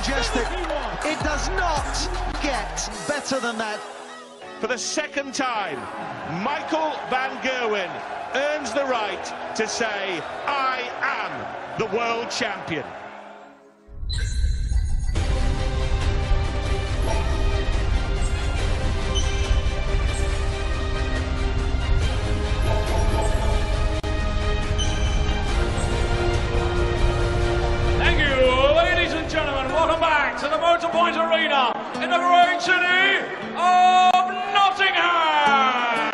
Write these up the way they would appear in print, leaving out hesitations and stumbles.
majestic. It does not get better than that. For the second time, Michael van Gerwen earns the right to say, I am the world champion. Welcome back to the Motorpoint Arena in the great city of Nottingham.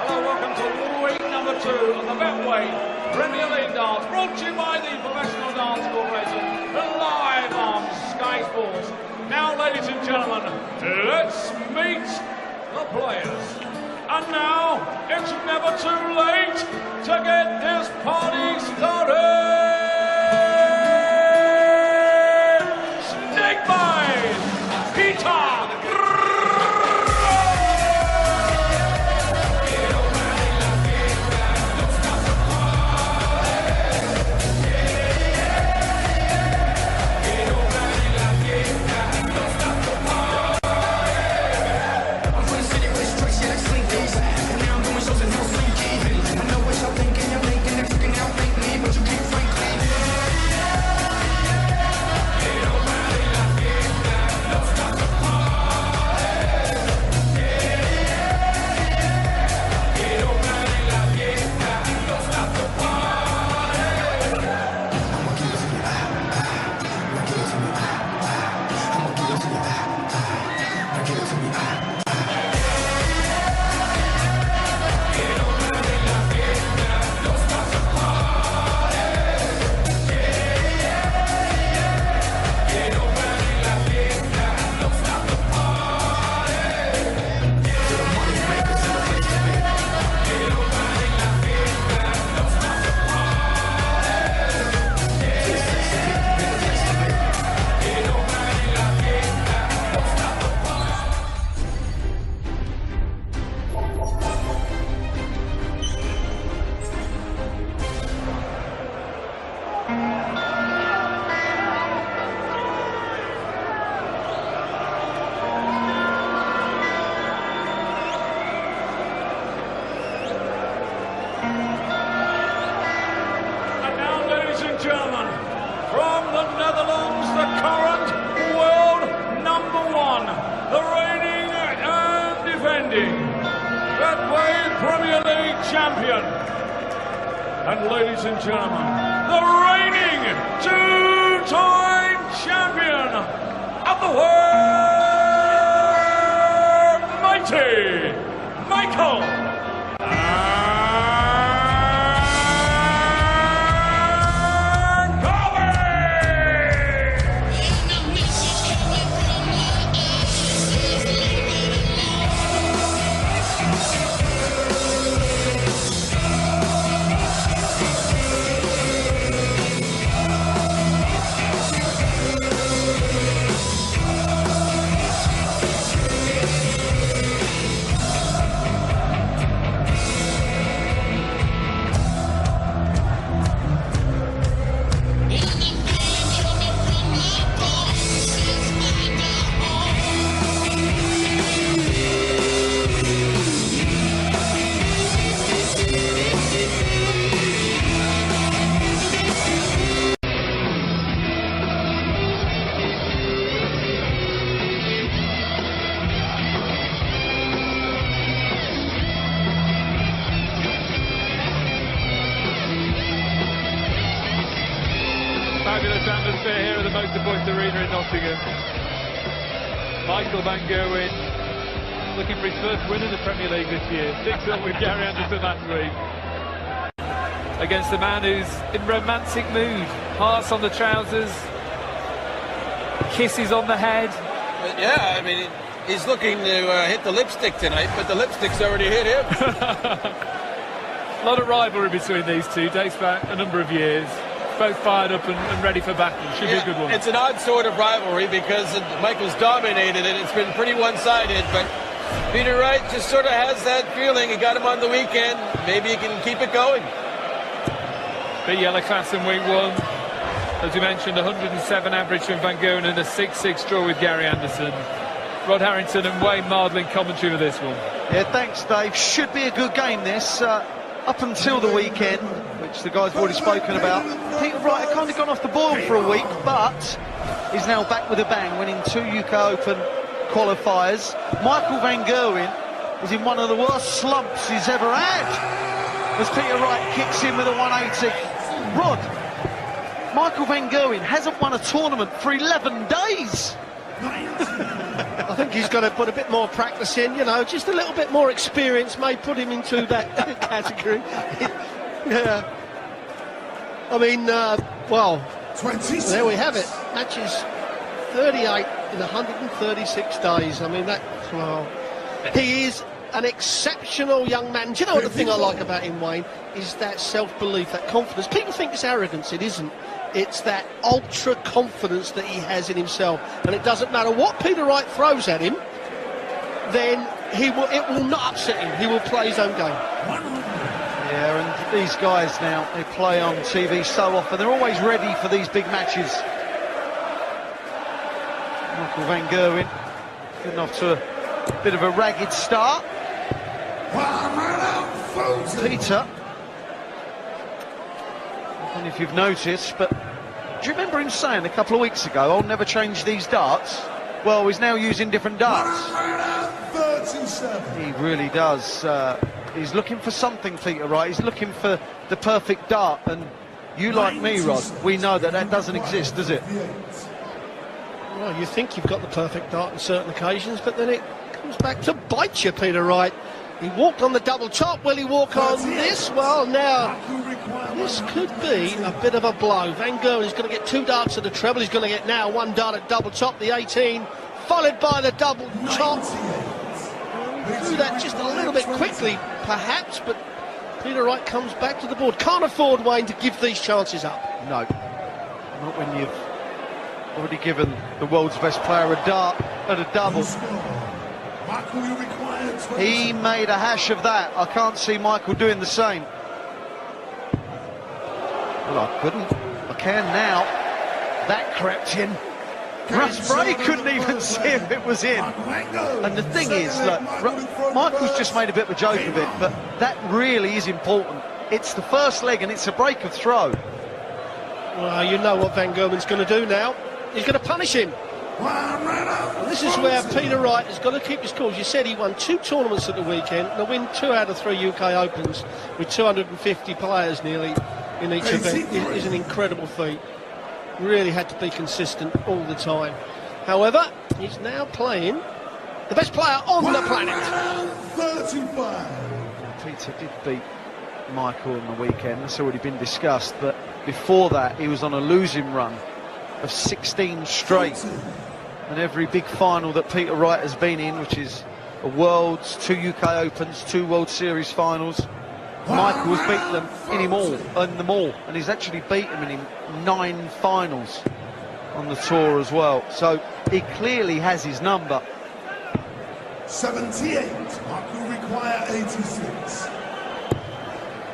Hello, welcome to week number 2 of the Betway Premier League Darts, brought to you by the Professional Darts Corporation, live on Sky Sports. Now, ladies and gentlemen, let's meet the players. And now, it's never too late to get this party started. Gentlemen, from the Netherlands, the current world #1, the reigning and defending Betway Premier League champion, and ladies and gentlemen, the reigning 2-time champion of the world, mighty Michael. Fabulous atmosphere here at the Motorpoint Arena in Nottingham. Michael van Gerwen looking for his first win in the Premier League this year. 6-0 with Gary Anderson last week. Against a man who's in romantic mood. Hearts on the trousers, kisses on the head. But yeah, I mean, he's looking to hit the lipstick tonight, but the lipstick's already hit him. A lot of rivalry between these two, dates back a number of years. Both fired up and ready for battle. Should be a good one. It's an odd sort of rivalry because Michael's dominated it. It's been pretty one-sided, but Peter Wright just sort of has that feeling. He got him on the weekend. Maybe he can keep it going. Big yellow class in week 1. As we mentioned, 107 average from Van Gerwen and a 6-6 draw with Gary Anderson. Rod Harrington and Wayne Mardling commentary for this one. Yeah, thanks, Dave. Should be a good game, this. Up until the weekend, which the guys have already spoken about, Peter Wright had kind of gone off the boil for a week, but he's now back with a bang, winning 2 UK Open qualifiers. Michael Van Gerwen is in one of the worst slumps he's ever had, as Peter Wright kicks in with a 180. Rod, Michael Van Gerwen hasn't won a tournament for 11 days. I think he's got to put a bit more practice in, you know, just a little bit more experience may put him into that category. Yeah. I mean, well, there we have it. Matches 38 in 136 days. I mean, that, well, he is an exceptional young man. Do you know what the thing I like about him, Wayne, is that self-belief, that confidence. People think it's arrogance, it isn't. It's that ultra confidence that he has in himself, and it doesn't matter what Peter Wright throws at him, then it will not upset him. He will play his own game. Yeah, and these guys now, they play on TV so often, they're always ready for these big matches. Michael Van Gerwen getting off to a bit of a ragged start. Peter, I don't know if you've noticed, but do you remember him saying a couple of weeks ago, I'll never change these darts? Well, he's now using different darts. He really does. He's looking for something, Peter Wright. He's looking for the perfect dart, and you, like me, Rod, we know that that doesn't exist, does it? Well, you think you've got the perfect dart on certain occasions, but then it comes back to bite you, Peter Wright. He walked on the double top. Will he walk on this? Well, now, this could be a bit of a blow. Van Gerwen is going to get 2 darts at the treble. He's going to get now 1 dart at double top, the 18, followed by the double top. Threw that just a little bit quickly, perhaps, but Peter Wright comes back to the board. Can't afford, Wayne, to give these chances up. No, not when you've already given the world's best player a dart at a double. He made a hash of that. I can't see Michael doing the same. Well, I couldn't. I can now. That crept in. Russ Bray couldn't even see if it was in. And the thing is, look, Michael's just made a bit of a joke of it, but that really is important. It's the first leg and it's a break of throw. Well, you know what Van Gerwen's going to do now. He's going to punish him. And this is where Peter Wright has got to keep his cool. You said he won 2 tournaments at the weekend, and to win 2 out of 3 UK Opens with 250 players nearly in each event is an incredible feat. Really had to be consistent all the time. However, he's now playing the best player on the planet. Peter did beat Michael on the weekend. That's already been discussed. But before that, he was on a losing run of 16 straight. And every big final that Peter Wright has been in, which is a Worlds, 2 UK Opens, 2 World Series finals, Michael has beaten them all, and he's actually beaten him in 9 finals on the tour as well. So he clearly has his number. 78, Michael require 86.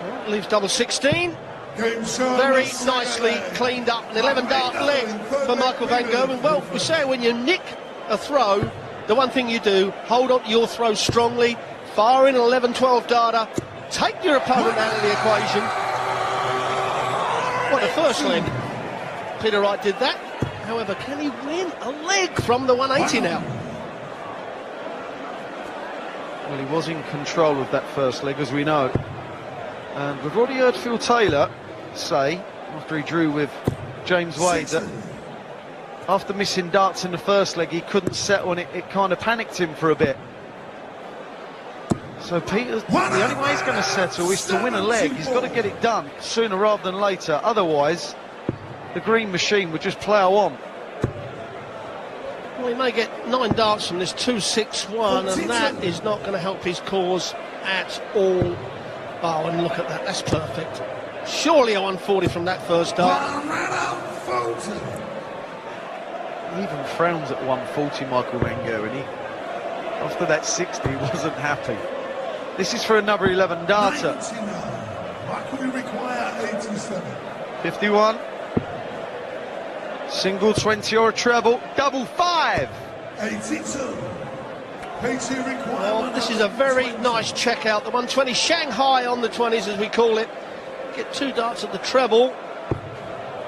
Well, leaves double 16. Very nicely cleaned up, an 11 dart leg for Michael Van Gerwen. Well, we say when you nick a throw, the one thing you do, hold on to your throw strongly, fire in an 11-12 darter, take your opponent out of the equation. Well, the first leg, Peter Wright did that. However, can he win a leg from the 180 now? Well, he was in control of that first leg, as we know. And we've already heard Phil Taylor say, after he drew with James Wade, that after missing darts in the first leg, he couldn't settle, and it kind of panicked him for a bit. So Peter, the only way he's going to settle is to win a leg. He's got to get it done sooner rather than later. Otherwise, the green machine would just plough on. Well, he may get 9 darts from this 2-6-1, and that is not going to help his cause at all. Oh, and look at that, that's perfect. Surely a 140 from that first dart. He even frowns at 140, Michael Van Gerwen. After that 60, he wasn't happy. This is for another 11 darter. 99. Michael require 87. 51. Single 20 or a treble, double 5. 82. Well, this is a very nice check out. The 120 Shanghai on the 20s, as we call it. Get 2 darts at the treble.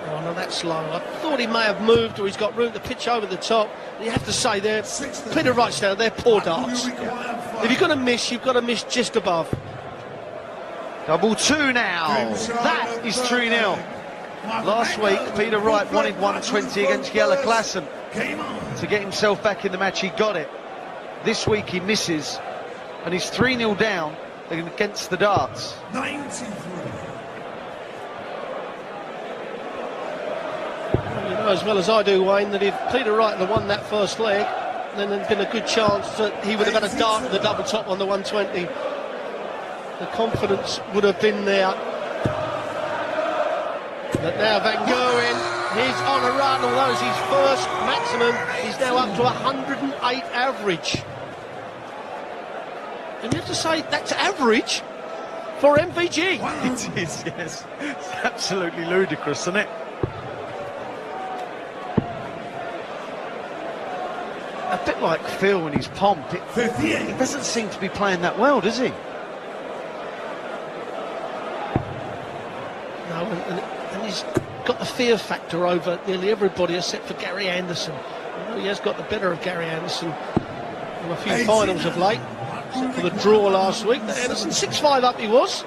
Oh no, that's slow. I thought he may have moved, or he's got room to pitch over the top. You have to say there, Peter Wright's down, they're poor darts. If you're going to miss, you've got to miss just above. Double 2 now. That is 3-0. Last week, Peter Wright wanted 120 against Jelle Klassen to get himself back in the match. He got it. This week he misses, and he's 3-0 down against the darts. 93. You know as well as I do, Wayne, that if Peter Wright had won that first leg, then there'd been a good chance that he would have had a dart with the double top on the 120. The confidence would have been there. But now Van Gerwen, he's on a run, although it's his first maximum. He's now up to 108 average. And you have to say, that's average for MVG. It is, yes. It's absolutely ludicrous, isn't it? A bit like Phil in his pomp. He doesn't seem to be playing that well, does he? No, and he's got the fear factor over nearly everybody except for Gary Anderson. You know, he has got the better of Gary Anderson in a few finals of late, except for the draw last week. Anderson 6-5 up he was.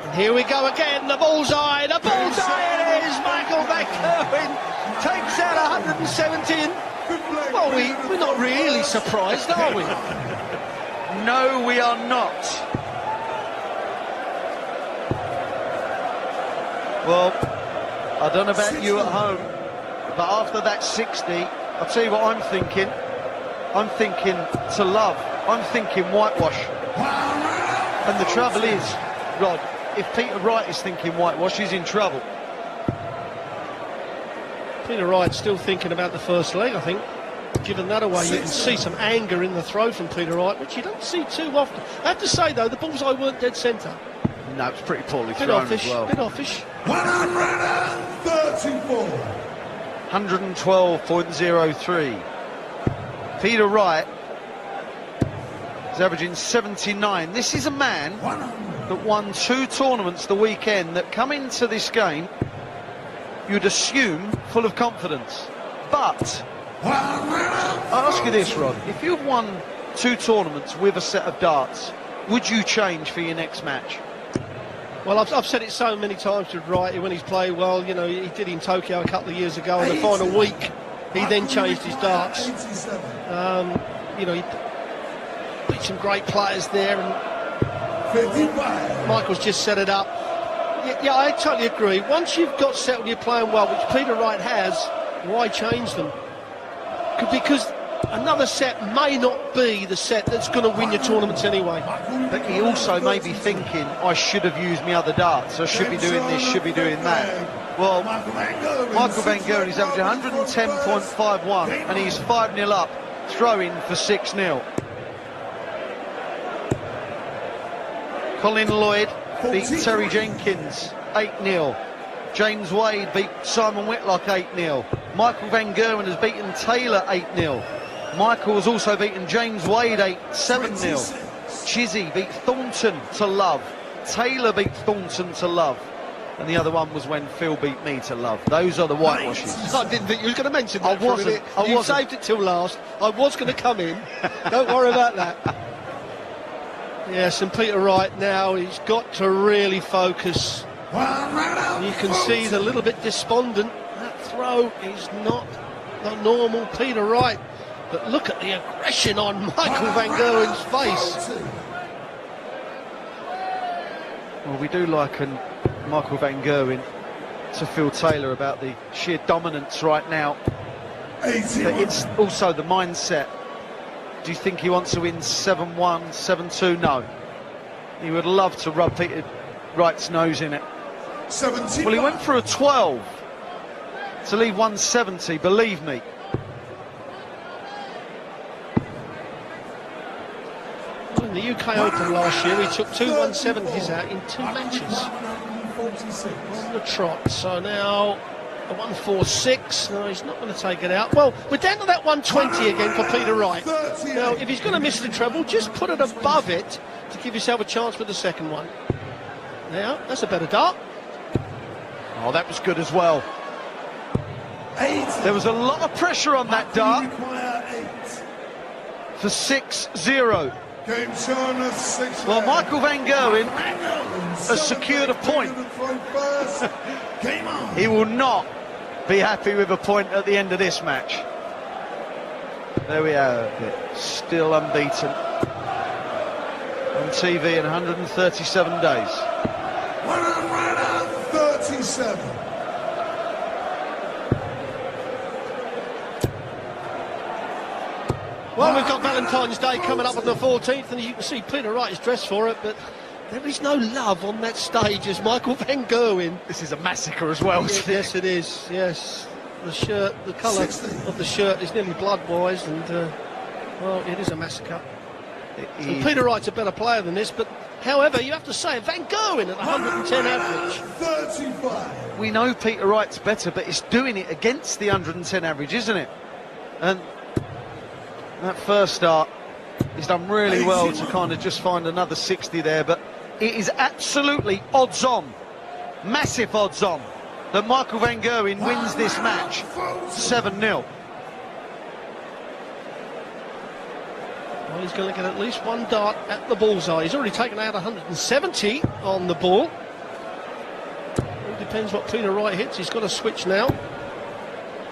And here we go again, the bullseye it is! Michael Van Gerwen takes out 117. Well, we're not really surprised, are we? No, we are not. Well, I don't know about you at home, but after that 60, I'll tell you what I'm thinking. I'm thinking to love. I'm thinking whitewash. And the trouble is, Rod, if Peter Wright is thinking whitewash, he's in trouble. Peter Wright's still thinking about the first leg, I think. Given that away, you can see some anger in the throw from Peter Wright, which you don't see too often. I have to say, though, the bullseye weren't dead centre. No, it's pretty poorly thrown as well. Bit offish. 134. 112.03. Peter Wright is averaging 79. This is a man that won 2 tournaments the weekend that come into this game, you'd assume, full of confidence. But I'll ask you this, Rod. If you've won 2 tournaments with a set of darts, would you change for your next match? Well, I've said it so many times to Wright when he's played well. You know, he did in Tokyo a couple of years ago. In the final week, he then changed his darts. You know, he beat some great players there, and Michael's just set it up. Yeah, I totally agree. Once you've got settled, you're playing well, which Peter Wright has. Why change them? Because another set may not be the set that's going to win your tournaments anyway. But he also may be thinking, I should have used my other darts. I should be doing this, should be doing that. Well, Michael Van Gerwen is averaging 110.51, and he's 5-0 up, throwing for 6-0. Colin Lloyd beat Terry Jenkins 8-0. James Wade beat Simon Whitlock 8-0. Michael Van Gerwen has beaten Taylor 8-0. Michael has also beaten James Wade 7-0. Chizzy beat Thornton to love. Taylor beat Thornton to love. And the other one was when Phil beat me to love. Those are the whitewashes. I didn't think you were going to mention that. I wasn't. You saved it till last. I was going to come in. Don't worry about that. Yes, and Peter Wright now, he's got to really focus. You can see he's a little bit despondent. That throw is not the normal Peter Wright. But look at the aggression on Michael Van Gerwen's face. Well, we do liken Michael Van Gerwen to Phil Taylor about the sheer dominance right now. But it's also the mindset. Do you think he wants to win 7-1, 7-2? No. He would love to rub Peter Wright's nose in it. 70. Well, he went for a 12 to leave 170, believe me. In the UK Open last year, he took 2 170s out in 2 matches. 26. On the trot. So now a 146. No, he's not going to take it out. Well, we're down to that 120 again for Peter Wright. Now, if he's going to miss the treble, just put it above it to give yourself a chance with the second one. Now, that's a better dart. Oh, that was good as well. 8. There was a lot of pressure on that dart Require 8. for 6-0. Game shown as 6. Well, Michael Van Gerwen has secured a point. Game on. He will not be happy with a point at the end of this match. There we have it. Still unbeaten on TV in 137 days. 137. Well, we've got Valentine's Day coming up on the 14th, and as you can see, Peter Wright is dressed for it, but there is no love on that stage as Michael Van Gerwen. This is a massacre as well, isn't it? Yes, it is, yes. The shirt, the colour of the shirt is nearly blood-wise, and, well, it is a massacre. And Peter Wright's a better player than this, but, however, you have to say, Van Gerwen at 110 average. 35. We know Peter Wright's better, but it's doing it against the 110 average, isn't it? And that first start, he's done really well to kind of just find another 60 there, but it is absolutely odds-on, massive odds-on, that Michael Van Gerwen wins this match 7-0. Well, he's going to get at least one dart at the bullseye. He's already taken out 170 on the ball. It depends what Peter Wright hits. He's got to switch now.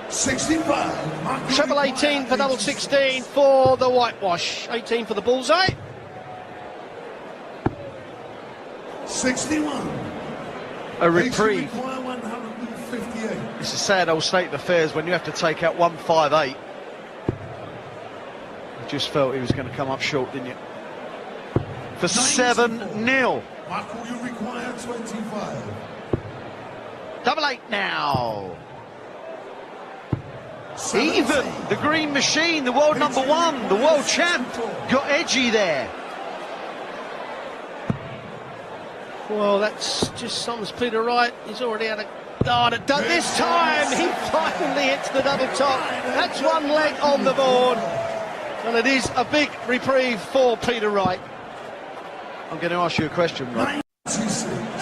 65. Treble 18 for double 16 for the whitewash. 18 for the bullseye. 61. A reprieve. Require 158. It's a sad old state of affairs when you have to take out 158. You just felt he was going to come up short, didn't you? For 7-0. Michael, you require 25. Double 8 now. Even the Green Machine, the world number 1, the world champ, got edgy there. Well, that's just sums Peter Wright. He's already had a dart at done. This time he finally hits the double top. That's one leg on the board. And it is a big reprieve for Peter Wright. I'm going to ask you a question, Rob.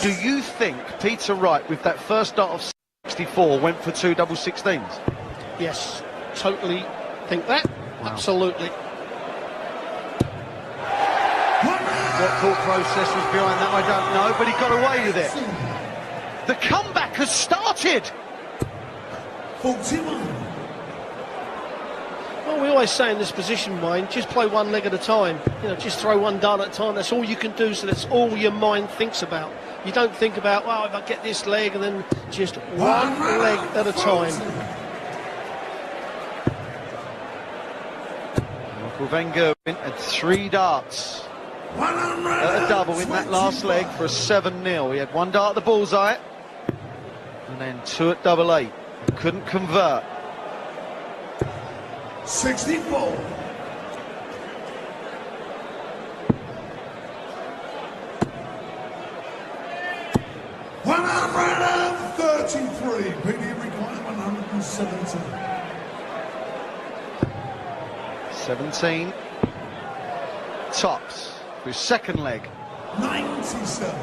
Do you think Peter Wright, with that first dart of 64, went for 2 double 16s? Yes, totally think that. Wow. Absolutely. What thought process was behind that, I don't know, but he got away with it. The comeback has started. 41. Well, we always say in this position, Wayne, just play one leg at a time. You know, just throw one dart at a time. That's all you can do, so that's all your mind thinks about. You don't think about, well, if I get this leg, and then just one leg at a time. Michael Van Gerwen had 3 darts at a double in that last leg for a 7-0. He had 1 dart at the bullseye and then 2 at double 8. Couldn't convert. 64. $133. PD require 117. 17 tops for his second leg. 97.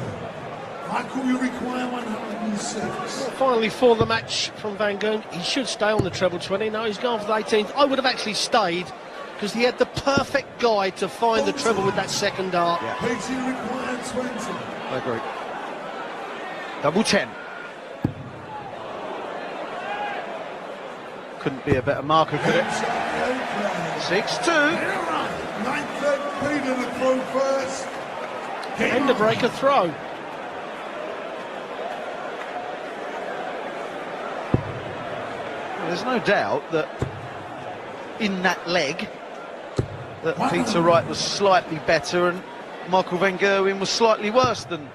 Michael, you require 106. Well, finally, for the match from Van Gerwen, he should stay on the treble 20. No, he's gone for the 18th. I would have actually stayed because he had the perfect guy to find the treble with that second dart. Yeah. PD require 20. I agree. Double 10. Couldn't be a better marker, could it? 6-2. Ninth leg, Peter to throw first. And the breaker throw. Well, there's no doubt that in that leg that Peter Wright was slightly better and Michael Van Gerwen was slightly worse than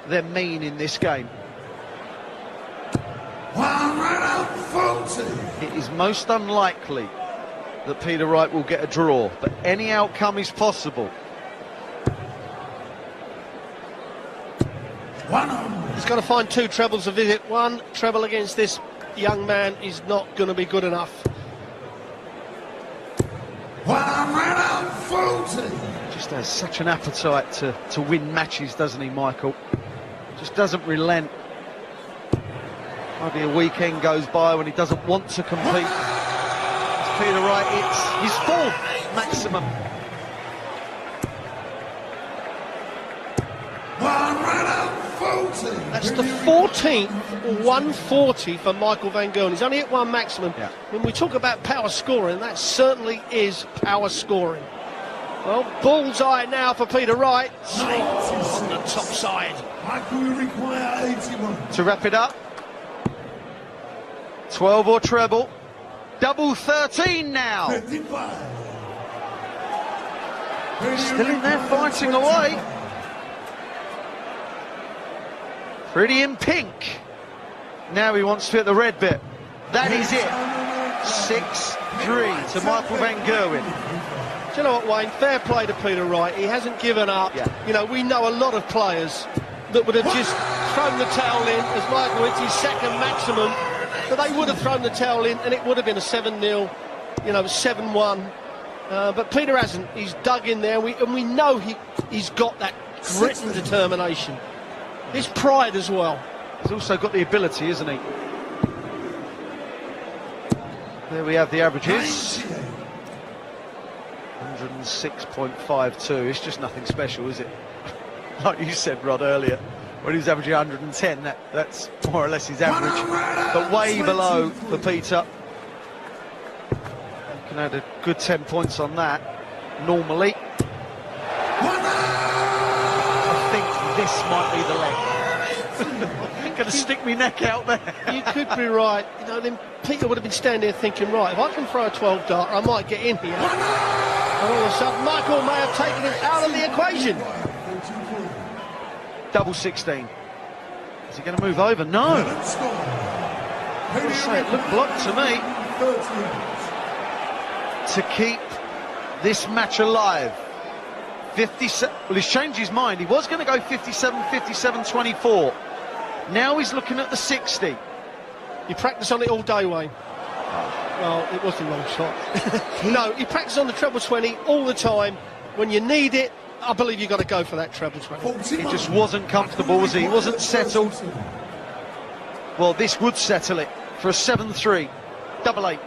their mean in this game. 140. It is most unlikely that Peter Wright will get a draw, but any outcome is possible. 100. He's got to find 2 trebles to visit. 1 treble against this young man is not going to be good enough. 140. Just has such an appetite to win matches, doesn't he, Michael? Just doesn't relent. Hardly a weekend goes by when he doesn't want to compete. It's Peter Wright, it's his 4th maximum. 140. That's the 14th 140 for Michael Van Gerwen. He's only hit 1 maximum. Yeah. When we talk about power scoring, that certainly is power scoring. Well, bullseye now for Peter Wright. Oh, on the top side. Michael will require 81. To wrap it up, 12 or treble, double 13 now. 55. Still in there fighting away. Pretty in pink. Now he wants to hit the red bit. That is it. 6-3 to Michael Van Gerwen. Do you know what, Wayne? Fair play to Peter Wright. He hasn't given up. Yeah. You know, we know a lot of players that would have just thrown the towel in, as Michael hits his 2nd maximum, but they would have thrown the towel in and it would have been a 7-0, you know, 7-1. But Peter hasn't. He's dug in there, and we know he's got that grit and determination. His pride as well. He's also got the ability, isn't he? There we have the averages. 106.52. It's just nothing special, is it? Like you said, Rod, earlier, when he was averaging 110, that's more or less his average. But way below for Peter. You can add a good 10 points on that, normally. I think this might be the leg. Gonna stick me neck out there. You could be right. You know, then Peter would have been standing there thinking, right, if I can throw a 12 dart, I might get in here. And all of a sudden, Michael may have taken it out of the equation. Double 16. Is he going to move over? No. I'll say it looked blocked to me. To keep this match alive. 57. Well, he's changed his mind. He was going to go 57, 57, 24. Now he's looking at the 60. You practice on it all day, Wayne. Well, it was the wrong shot. No, you practice on the treble 20 all the time. When you need it, I believe you've got to go for that treble 20. He just wasn't comfortable, was he? He wasn't settled. Well, this would settle it for a 7-3. Double 8.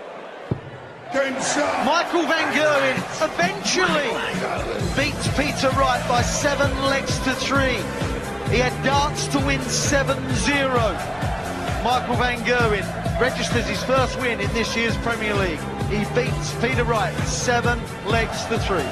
Michael Van Gerwen eventually beats Peter Wright by 7 legs to 3. He had darts to win 7-0. Michael Van Gerwen registers his first win in this year's Premier League. He beats Peter Wright 7 legs to 3.